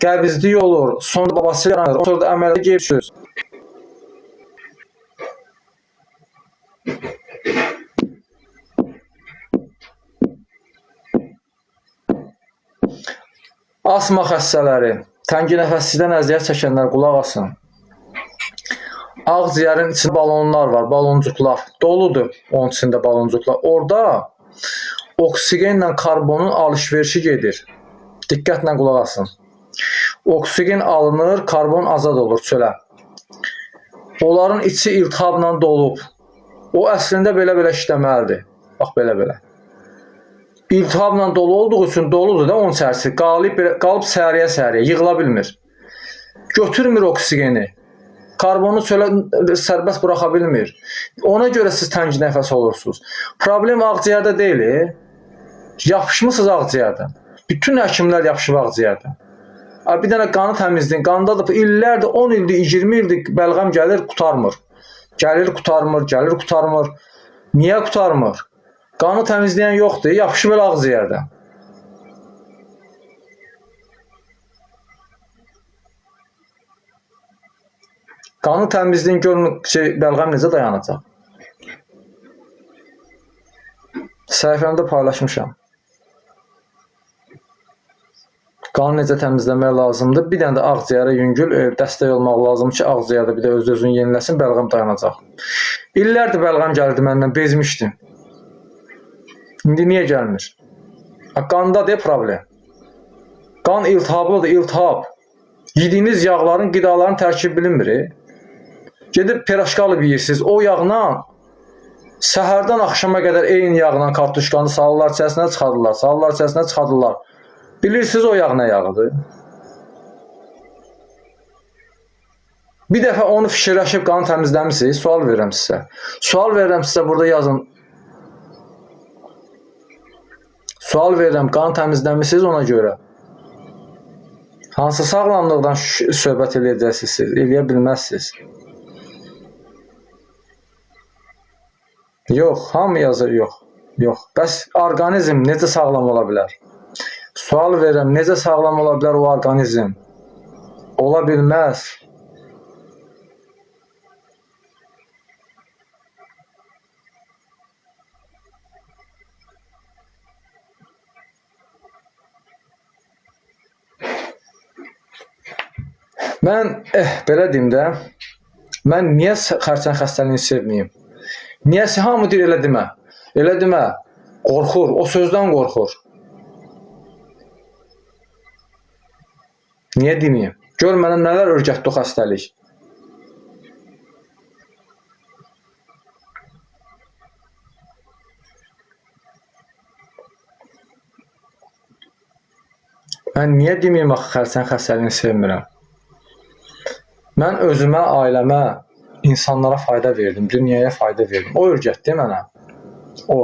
Qəbizlik olur, sonra babası yaranır, sonra da əməliyyata geçirsiniz. Asma xəstələri, təngi nəfəssizdən əziyyət çəkənlər qulaq asın. Ağciyərin içində balonlar var, baloncuqlar. Doludur onun içində baloncuqlar. Orada oksigenlə karbonun alış-verişi gedir. Diqqətlə qulaq asın. Oksigen alınır, karbon azad olur çölə. Onların içi iltihabla dolub. O əslində belə-belə işləməlidir. Bax, belə-belə. İltihabla dolu olduğu üçün doludur da onun içərisi. Qalıb səriyə-səriyə, yığıla bilmir. Götürmür oksigeni. Karbonu çölə sərbəst buraxa bilmir. Ona görə siz təngi nəfəs olursunuz. Problem ağciyərdə deyil. Yapışmısınız ağciyərdən. Bütün həkimlər yapışıb ağciyərdən. Bir dənə qanı təmizləyin. Qanda da illərdir, 10 ildir, 20 ildir bəlğəm gəlir, qutarmır. Gəlir, qutarmır, gəlir, qutarmır. Niyə qutarmır? Qanı təmizləyən yoxdur, yapışıb elə ağciyərdən. Qanı təmizləyin, görün bəlğəm necə dayanacaq. Səhifəmdə paylaşmışam. Qanı necə təmizləmək lazımdır. Bir dənə də ağciyərə yüngül dəstək olmaq lazımdır ki, ağciyərdə bir də öz-özünü yeniləsin, bəlğəm dayanacaq. İllərdir bəlğəm gəlirdi məndən, bezmişdim. İndi niyə gəlmir? Qanda deyə problem. Qan iltihablıdır, iltihab. Yediyiniz yağların, qidaların tərkibi bilinmir. Gedib piraşkalı yeyirsiniz. O yağla səhərdən axşama qədər eyni yağla kartuşkanı salırlar içərisinə çıxadırlar, salırlar içərisinə çıxadırlar. Bilirsiniz o yağ nə yağıdır? Bir dəfə onu fikirləşib qanı təmizləmişsiniz, sual verirəm sizə. Sual verirəm sizə, burada yazın. Sual verirəm, qanı təmizləmişsiniz ona görə. Hansı sağlamlıqdan söhbət eləyəcəksiniz, eləyə bilməzsiniz. Yox, hamı yazır, yox. Yox. Bəs orqanizm necə sağlam ola bilər? Sual verirəm, necə sağlam ola bilər o orqanizm? Ola bilməz. Mən, belə deyim də, mən niyə xərçəng xəstəliyini sevməyim? Niyəsə hamı deyir, elə demə. Elə demə, qorxur, o sözdən qorxur. Niyə deməyim? Gör mənə nələr örgətdi o xəstəlik. Mən niyə deməyim, xərçəng xəstəliyini sevmirəm? Mən özümə, ailəmə, insanlara fayda verdim, dünyaya fayda verdim. O örgətdi mənə. O.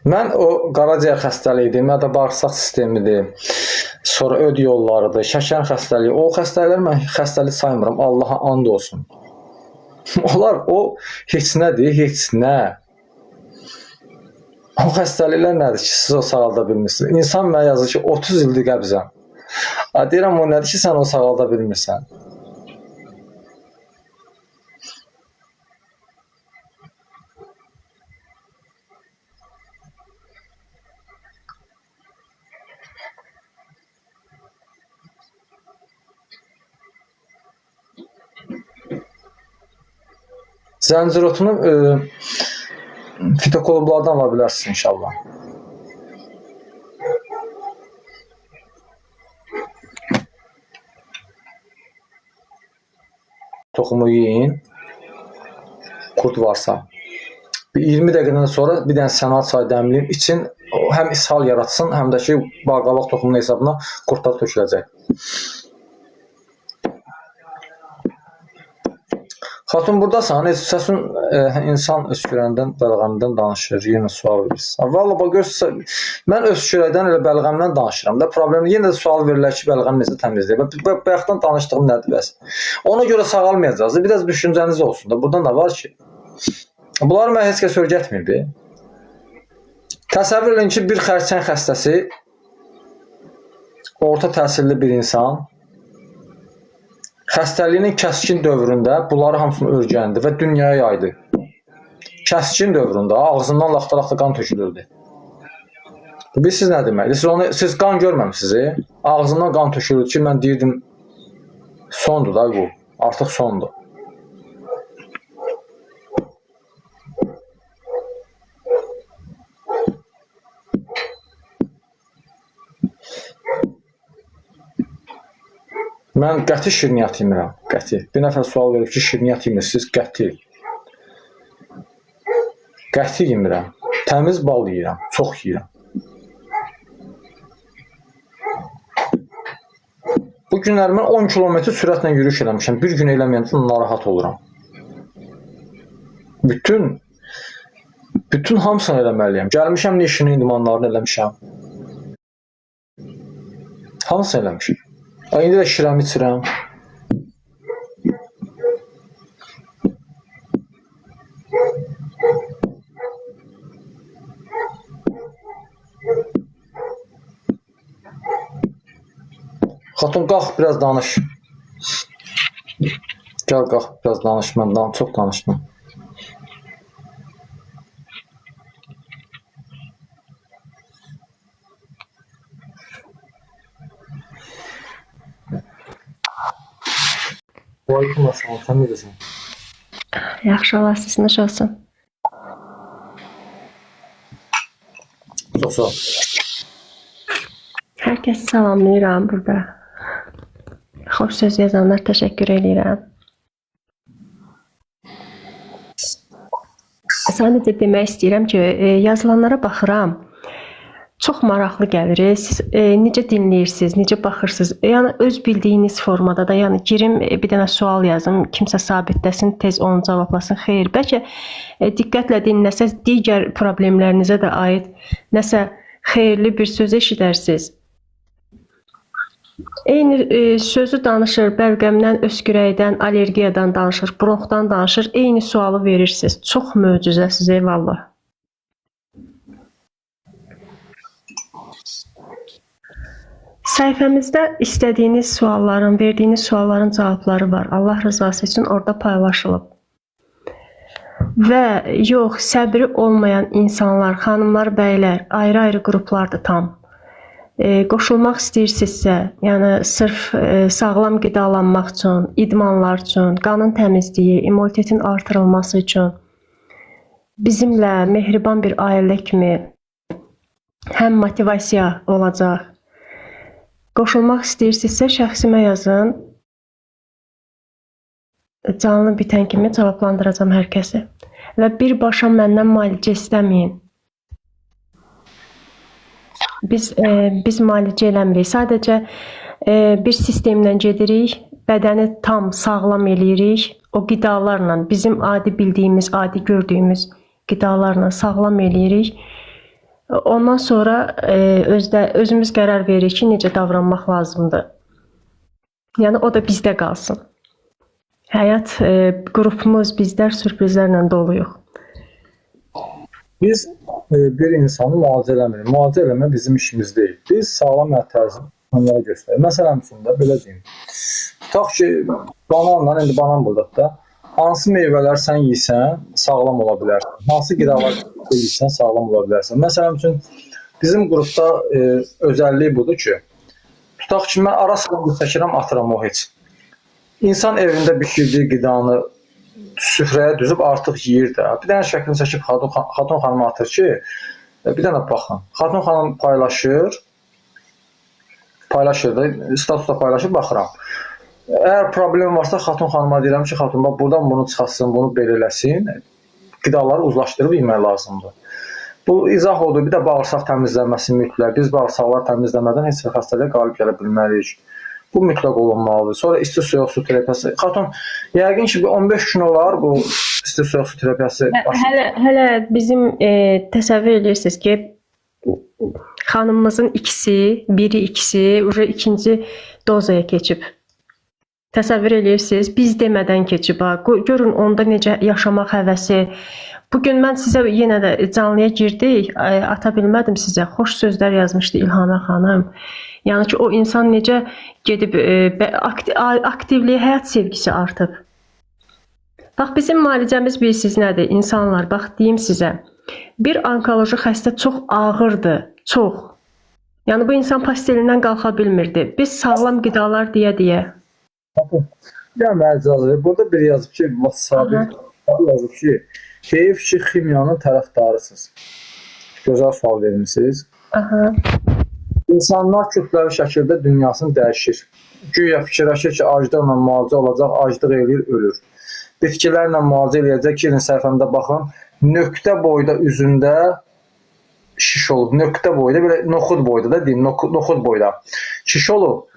Mən o qaraciyər xəstəliyidir, ya da bağırsaq sistemidir, sonra öd yollarıdır, şəkər xəstəliyi. O xəstəliklər mən xəstəlik saymıram, Allaha and olsun. Onlar o heç nədir, heç nə. O xəstəliklər nədir ki, siz o sağalda bilmirsiniz? İnsan mənə yazır ki, 30 ildir qəbzəm. Deyirəm, o nədir ki, sən o sağalda bilmirsən? Zəncirotunu fitokologlardan ala bilərsiniz inşallah. Toxumu yeyin, qurd varsa. 20 dəqiqədən sonra bir dənə səna çay dəmləyin, için həm ishal yaratsın, həm də ki, bağqabaq toxumunun hesabına qurdlar töküləcək. Xatun, buradasan, səsin insan öskürəndən, bəlğəmdən danışır, yenə sual verirsən. Valla, görürsən, mən öskürəkdən elə bəlğəmdən danışıram da, problemi yenə də sual verirlər ki, bəlğəm necə təmizləyir. Bayaqdan danışdığım nədir bəs? Ona görə sağalmayacaqsınız, biraz düşüncəniz olsun da, burada nə var ki? Bunları mən heç kəs öyrətmirdi. Təsəvvür edin ki, bir xərçəng xəstəsi, orta təhsilli bir insan, xəstəliyinin kəskin dövründə bunları hamısını öyrəndi və dünyaya yaydı. Kəskin dövründə ağzından laxta-laxta qan tökülürdü. Bilirsiniz nə deməkdir? Siz qan görməmisiniz. Ağzından qan tökülürdü ki, mən deyirdim, sondur da bu. Artıq sondur. Mən qəti şirniyyat yemirəm. Qəti. Bir nəfər sual verib ki, şirniyyat yemirsiniz. Qəti. Qəti yemirəm. Təmiz bal yeyirəm. Çox yeyirəm. Bu günlər mən 10 kilometr sürətlə yürüyüş eləmişəm. Bir gün eləməyəndə narahat oluram. Bütün hamısını eləməliyəm. Gəlmişəm, neşinin idmanlarını eləmişəm. Hamısını eləmişəm. İndi də şirəmi içirəm. Xatun, qalx, biraz danış. Gəl, qalx, biraz danış. Mən çox danışdım. Aleyküm assalam, sən necəsən? Yaxşı olar, siz necə olsun? Çox sağ ol. Hər kəsi salamlayıram burada. Xoş söz yazanlar təşəkkür edirəm. Sadəcə demək istəyirəm ki, yazılanlara baxıram. Çox maraqlı gəlir. Siz necə dinləyirsiniz, necə baxırsınız? Yəni öz bildiyiniz formada da, yəni girim bir dənə sual yazım, kimsə sabitləsin, tez onu cavablasın. Xeyr, bəlkə diqqətlə dinləsəz digər problemlərinizə də aid nəsə xeyirli bir söz eşidərsiniz. Eyni sözü danışır, bəlqəmdən, öskürəkdən, allergiyadan danışır, bronxdan danışır, eyni sualı verirsiniz. Çox möcüzəsiz, eyvallah. Səhifəmizdə istədiyiniz sualların, verdiyiniz sualların cavabları var. Allah rızası üçün orada paylaşılıb. Və yox, səbri olmayan insanlar, xanımlar, bəylər, ayrı-ayrı qruplardır tam. Qoşulmaq istəyirsinizsə, yəni sırf sağlam qidalanmaq üçün, idmanlar üçün, qanın təmizliyi, immunitetin artırılması üçün bizimlə mehriban bir ailə kimi həm motivasiya olacaq. Qoşulmaq istəyirsinizsə şəxsimə yazın. Canlı bitən kimi cavablandıracağam hər kəsi. Və birbaşa məndən müalicə istəməyin. Biz müalicə eləmirik. Sadəcə bir sistemlə gedirik, bədəni tam sağlam eləyirik. O qidalarla, bizim adi bildiyimiz, adi gördüyümüz qidalarla sağlam eləyirik. Ondan sonra özümüz qərar veririk ki, necə davranmaq lazımdır. Yəni o da bizdə qalsın. Həyat qrupumuz, bizlər sürprizlərlə doluyuq. Biz bir insanı müalicə eləmirik. Müalicə eləmək bizim işimiz deyil. Biz sağlam həyat tərzini onlara göstəririk. Məsələn üçün də belə deyim. Tutaq ki, bananla, indi banan burada da, hansı meyvələr sən yeysən, sağlam ola bilərsən. Hansı qidalar yeysən, sağlam ola bilərsən. Məsələn üçün, bizim qrupda özəlliyi budur ki, tutaq ki, mən ara sıra çəkirəm, atıram o heç. İnsan evində bişirdiyi qidanı süfrəyə düzüb artıq yeyir də. Bir dənə şəklini çəkib Xatun xanıma atır ki, bir dənə baxın. Xatun xanım paylaşır da, statusda paylaşır, baxıram. Əgər problem varsa, Xatun xanıma deyirəm ki, Xatun, bax, buradan bunu çıxarsın, bunu belə eləsin, qidaları uzlaşdırıb yemək lazımdır. Bu izah odur, bir də bağırsaq təmizlənməsi mütləq. Biz bağırsaqlar təmizləmədən heç bir xəstəliyə qalib gələ bilmərik. Bu mütləq olunmalıdır. Sonra isti soyuq su terapiyası. Xatun, yəqin ki, 15 gün olar bu isti soyuq su terapiyası. Hələ bizim təsəvvür edirsiniz ki, xanımımızın biri ikisi, ikinci dozaya keçib. Təsəvvür edirsiniz, biz demədən keçib ha. Görün onda necə yaşamaq həvəsi. Bugün mən sizə yenə də canlıya girdik, ata bilmədim sizə. Xoş sözlər yazmışdı İlhamə xanım. Yəni ki, o insan necə gedib aktivliyi, həyat sevgisi artıb. Bax, bizim müalicəmiz bilirsiniz nədir? İnsanlar, bax, deyim sizə. Bir onkoloji xəstə çox ağırdır, çox. Yəni, bu insan pastelindən qalxa bilmirdi. Biz sağlam qidalar deyə. Ya məcazı, burada biri yazıb ki, WhatsApp yazıb ki, heyif ki, ximiyanın tərəfdarısınız. Gözəl sual vermişsiniz. Aha. İnsanlar kütləvi şəkildə dünyasını dəyişir. Güya fikirləşir ki, aclıqla müalicə olacaq, aclıq eləyir, ölür. Bitkilərlə müalicə eləyəcək, girin səhifəmdə baxın, nöqtə boyda üzündə şiş olub, nöqtə boyda, belə noxud boyda da deyim, noxud boyda şiş olub.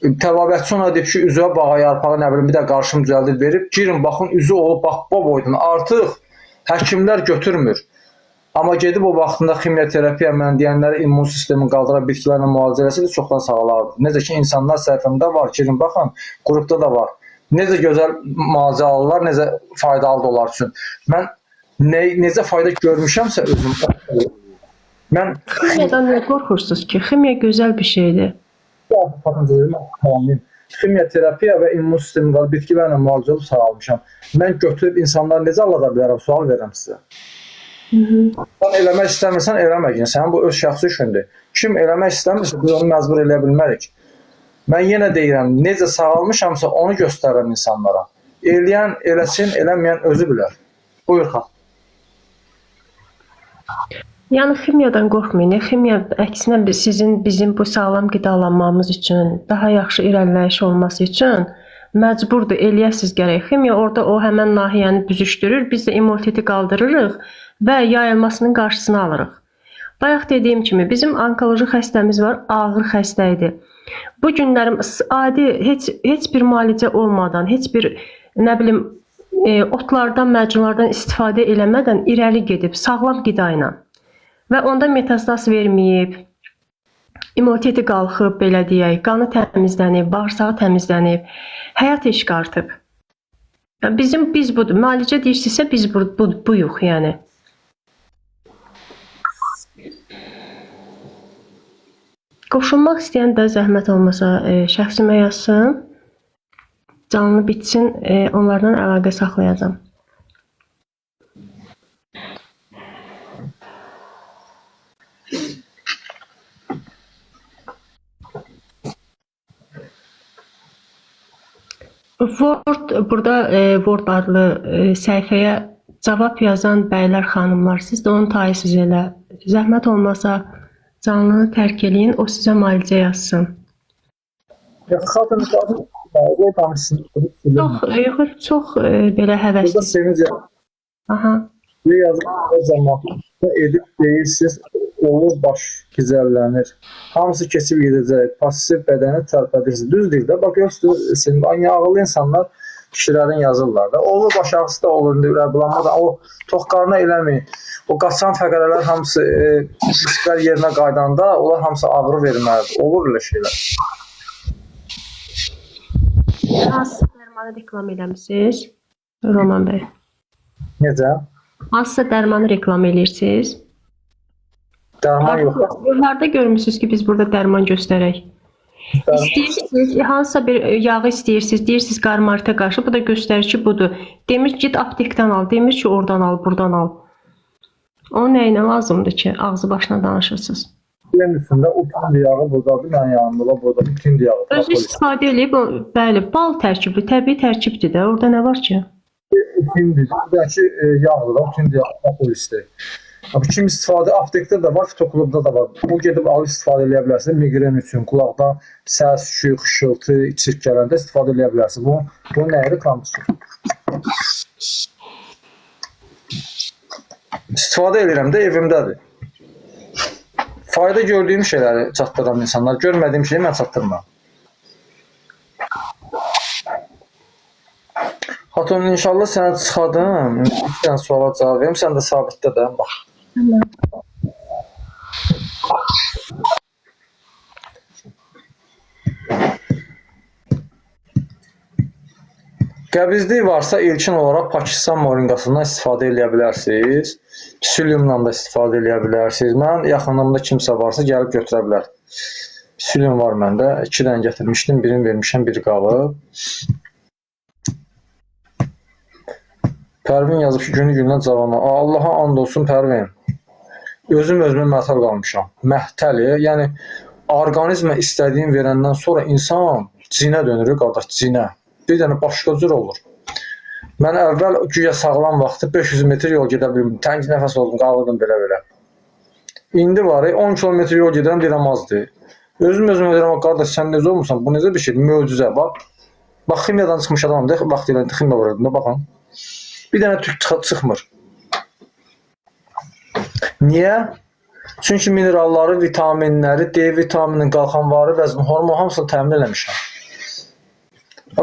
Təvabəçi ona deyib ki, üzvə bağa yarpağı, nə bilim, bir də qarşım düzəldib verib, girin, baxın, üzü olub, bax, bu boydan. Artıq həkimlər götürmür. Amma gedib o vaxtında ximioterapiya mən deyənləri immun sistemini qaldıra bitkilərlə müalicə eləsə də çoxdan sağalardı. Necə ki, insanlar səhifəmdə var, girin, baxın, qrupda da var. Necə gözəl müalicə alırlar, necə faydalı da onlar üçün. Mən necə fayda görmüşəmsə özüm, mən... Ximiyadan nə qorxursunuz ki? Ximiya gözəl bir şeydir. Ximioterapiya və immun sistemi qalıb bitkilərlə müalicə olub sağalmışam. Mən götürüb insanları necə alada bilərəm? Sual verirəm sizə. Sən eləmək istəmirsən, eləməyəcəksən. Sənin bu öz şəxsi işindir. Kim eləmək istəmirsə, biz onu məcbur eləyə bilmərik. Mən yenə deyirəm, necə sağalmışamsa onu göstərirəm insanlara. Eləyən eləsin, eləməyən özü bilər. Buyur xan. Yəni ximiyadan qorxmayın. Ximiya əksinə bizim bu sağlam qidalanmamız üçün, daha yaxşı irəliləyiş olması üçün məcburdur, eləyəsiz gərək. Ximiya orada o həmən nahiyəni büzüşdürür, biz də immuniteti qaldırırıq və yayılmasının qarşısını alırıq. Bayaq dediyim kimi, bizim onkoloji xəstəmiz var, ağır xəstə idi. Bu günlərim adi, heç bir müalicə olmadan, heç bir, nə bilim, otlardan, məcunlardan istifadə eləmədən irəli gedib, sağlam qida ilə. Və onda metastaz verməyib, immuniteti qalxıb, belə deyək, qanı təmizlənib, bağırsağı təmizlənib, həyat eşqi artıb. Biz budur. Müalicə deyirsinizsə biz buyuq, yəni. Qoşulmaq istəyən də zəhmət olmasa şəxsimə yazsın, canlı bitsin, onlardan əlaqə saxlayacağam. Burada Word adlı səhifəyə cavab yazan bəylər, xanımlar, siz də onun tayısız elə. Zəhmət olmasa canlını tərk eləyin, o sizə müalicə yazsın. Çox belə həvəsli. Burada sevinc Aha. edib deyirsiniz, olur, baş gizəllənir. Hamısı keçib gedəcək, pasiv bədəni tərpədirsiniz. Düz deyil də, bax görsünüz, ağıllı insanlar kişilərin yazırlar da. Olur, baş ağrısı da olur, ürəkbulanma da, o toxqarına eləməyin. O qaçan fəqərələr hamısı risklər yerinə qaydanda, onlar hamısı ağrı verməlidir. Olur elə şeylər. Hansı dərmanı reklam eləmişsiniz, Roman bəy? Necə? Hansısa dərmanı reklam eləyirsiniz? Dərman yox. Harada görmüsünüz ki, biz burada dərman göstərək? İstəyirsiniz, hansısa bir yağı istəyirsiniz, deyirsiniz qarmarita qarşı, bu da göstərir ki, budur. Demir git aptekdən al, demir ki, oradan al, buradan al. O nəyinə lazımdır ki, ağzı başına danışırsınız? Yerin üstündə o tünd yağı buradadır, mənim yanımda burada bir tünd yağı. Özü istifadə edib, bəli, bal tərkibli, təbii tərkibdir də, orada nə var ki? Tündür, buradakı yağdır da, tünd yağı polisdir. Kim istifadə, aptekdə də var, fitoklubda da var. Bu gedib alıb istifadə edə bilərsiniz. Migren üçün, qulaqdan səs, şüy, xışıltı, içirk gələndə istifadə edə bilərsiniz. Bu nəyə reklamdır? İstifadə edirəm də evimdədir. Fayda gördüyüm şeyləri çatdıram insanlar. Görmədiyim şeyi mən çatdırmam. Hatun, inşallah sənə çıxadım. Bir dənə suala cavab verim. Sən də sabitdə də bax. Qəbizlik varsa ilkin olaraq Pakistan morinqasından istifadə edə bilərsiniz. Psylliumla da istifadə edə bilərsiniz. Mən yaxınımda kimsə varsa gəlib götürə bilər. Psyllium var məndə. 2 dənə gətirmişdim. Birini vermişəm, biri qalıb. Pərvin yazıb ki, günü-gündən cavana. Allaha and olsun Pərvin. Özümə məhtəl qalmışam. Məhtəli, yəni orqanizmə istədiyini verəndən sonra insan cinə dönür, qardaş, cinə. Bir dənə başqa cür olur. Mən əvvəl güya sağlam vaxtı 500 metr yol gedə bilmirdim. Təngi nəfəs oldum, qalırdım belə-belə. İndi var, 10 kilometr yol gedirəm, deyirəm azdır. Özümə deyirəm, qardaş, sən necə olmursan? Bu necə bir şey? Möcüzə, bax. Bax, ximiyadan çıxmış adamdır, vaxt ilə ximiya vururdum da, baxın. Bir dənə tük çıxmır. Niyə? Çünki mineralları, vitaminləri, D vitaminin qalxanvarı, vəzn hormonu hamısını təmin eləmişəm.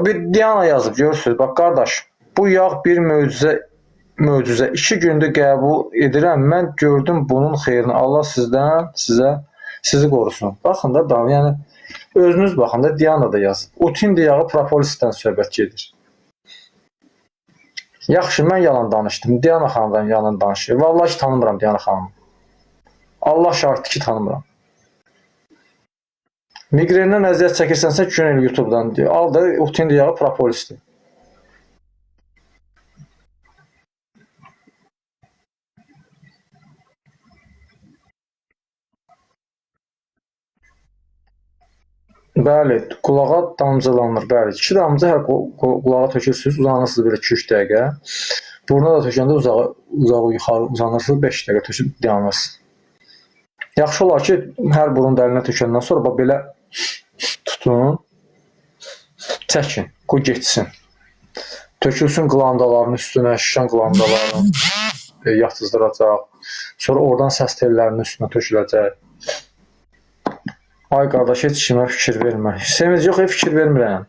Bir Diana yazıb, görürsünüz, bax qardaş, bu yağ bir möcüzə. 2 gündür qəbul edirəm, mən gördüm bunun xeyrini. Allah sizdən, sizi qorusun. Baxın da, yəni özünüz baxın da, Diana da yazıb. Utindi yağı propolisdən söhbət gedir. Yaxşı, mən yalan danışdım. Diana xanımdan yalan danışır. Vallahi ki, tanımıram Diana xanımı. Allah şahiddir ki, tanımıram. Miqrenindən əziyyət çəkirsənsə, gün el YouTube-dan deyir. Al da utindi yağı propolisdir. Bəli, qulağa damcılanır. Bəli, 2 damcı hər qulağa tökürsünüz, uzanırsınız belə 2-3 dəqiqə. Buruna da tökəndə uzağa yuxarı uzanırsınız, 5 dəqiqə töküb dayanırsınız. Yaxşı olar ki, hər burun dərinə tökəndən sonra belə tutun, çəkin, qoy getsin. Tökülsün qlandaların üstünə, şişən qlandaların yatızdıracaq. Sonra oradan səs tellərinin üstünə töküləcək. Ay qardaş, heç kimə fikir vermə. Semiz yox, fikir vermirəm.